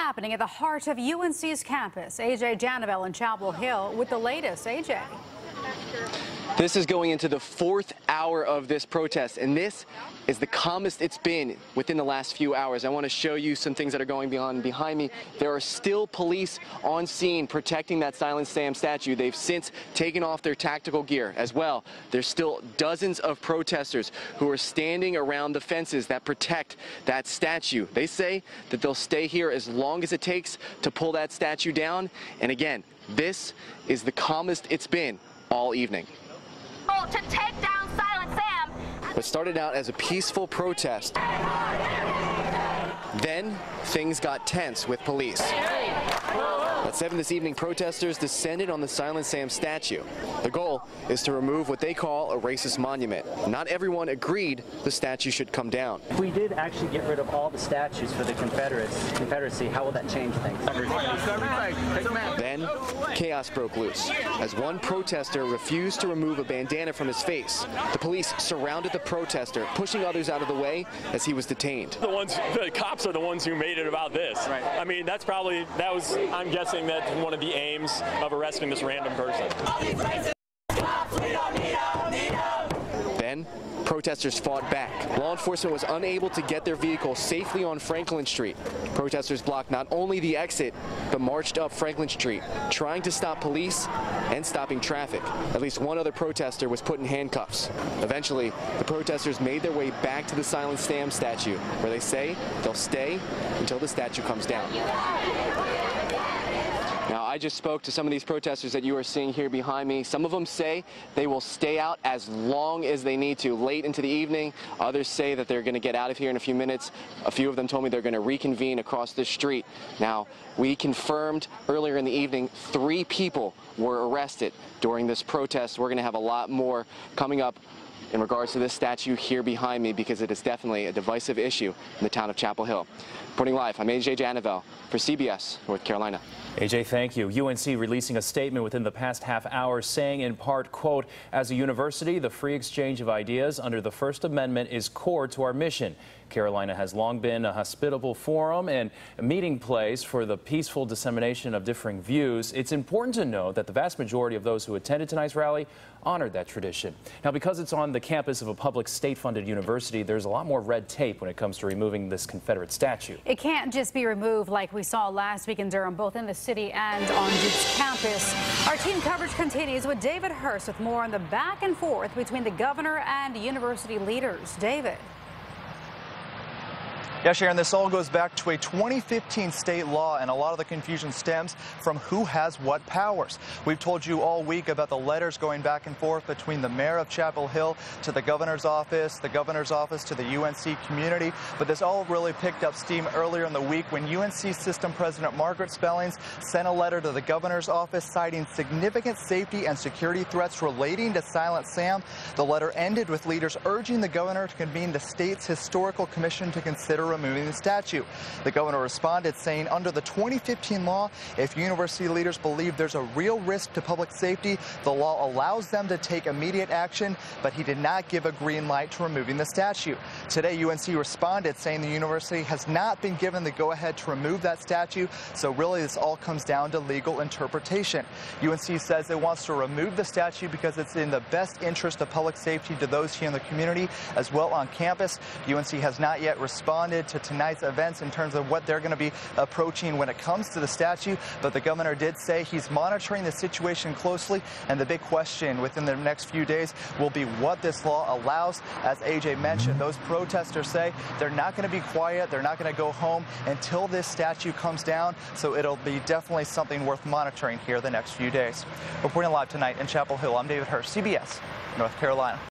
happening at the heart of UNC's campus? AJ Janavel in Chapel Hill with the latest. AJ. This is going into the fourth hour of this protest, and this is the calmest it's been within the last few hours. I want to show you some things that are going on behind me. There are still police on scene protecting that Silent Sam statue. They've since taken off their tactical gear as well. There's still dozens of protesters who are standing around the fences that protect that statue. They say that they'll stay here as long as it takes to pull that statue down. And again, this is the calmest it's been all evening. To take down Silent Sam. What started out as a peaceful protest, then things got tense with police. At 7 this evening, protesters descended on the Silent Sam statue. The goal is to remove what they call a racist monument. Not everyone agreed the statue should come down. If we did actually get rid of all the statues for the Confederacy, how will that change things? Then, chaos broke loose as one protester refused to remove a bandana from his face. The police surrounded the protester, pushing others out of the way as he was detained. The cops are the ones who made it about this. Right. I mean, I'm guessing that's one of the aims of arresting this random person. Then, protesters fought back. Law enforcement was unable to get their vehicle safely on Franklin Street. Protesters blocked not only the exit, but marched up Franklin Street, trying to stop police and stopping traffic. At least one other protester was put in handcuffs. Eventually, the protesters made their way back to the Silent Sam statue, where they say they'll stay until the statue comes down. Now, I just spoke to some of these protesters that you are seeing here behind me. Some of them say they will stay out as long as they need to, late into the evening. Others say that they're going to get out of here in a few minutes. A few of them told me they're going to reconvene across the street. Now, we confirmed earlier in the evening 3 people were arrested during this protest. We're going to have a lot more coming up in regards to this statue here behind me, because it is definitely a divisive issue in the town of Chapel Hill. Reporting live, I'm AJ Janavel for CBS North Carolina. AJ, thank you. UNC releasing a statement within the past half hour saying in part, quote, as a university, the free exchange of ideas under the First Amendment is core to our mission. Carolina has long been a hospitable forum and a meeting place for the peaceful dissemination of differing views. It's important to note that the vast majority of those who attended tonight's rally honored that tradition. Now, because it's on the campus of a public state-funded university, there's a lot more red tape when it comes to removing this Confederate statue. It can't just be removed like we saw last week in Durham, both in the city and on Duke's campus. Our team coverage continues with David Hurst with more on the back and forth between the governor and university leaders. David. Yeah, Sharon, this all goes back to a 2015 state law, and a lot of the confusion stems from who has what powers. We've told you all week about the letters going back and forth between the mayor of Chapel Hill to the governor's office to the UNC community, but this all really picked up steam earlier in the week when UNC System President Margaret Spellings sent a letter to the governor's office citing significant safety and security threats relating to Silent Sam. The letter ended with leaders urging the governor to convene the state's historical commission to consider removing the statue. The governor responded saying under the 2015 law, if university leaders believe there's a real risk to public safety, the law allows them to take immediate action, but he did not give a green light to removing the statue. Today, UNC responded saying the university has not been given the go-ahead to remove that statue, so really this all comes down to legal interpretation. UNC says it wants to remove the statue because it's in the best interest of public safety to those here in the community as well on campus. UNC has not yet responded to tonight's events in terms of what they're going to be approaching when it comes to the statue, but the governor did say he's monitoring the situation closely, and the big question within the next few days will be what this law allows. As AJ mentioned, those protesters say they're not going to be quiet, they're not going to go home until this statue comes down, so it'll be definitely something worth monitoring here the next few days. Reporting live tonight in Chapel Hill, I'm David Hurst, CBS North Carolina.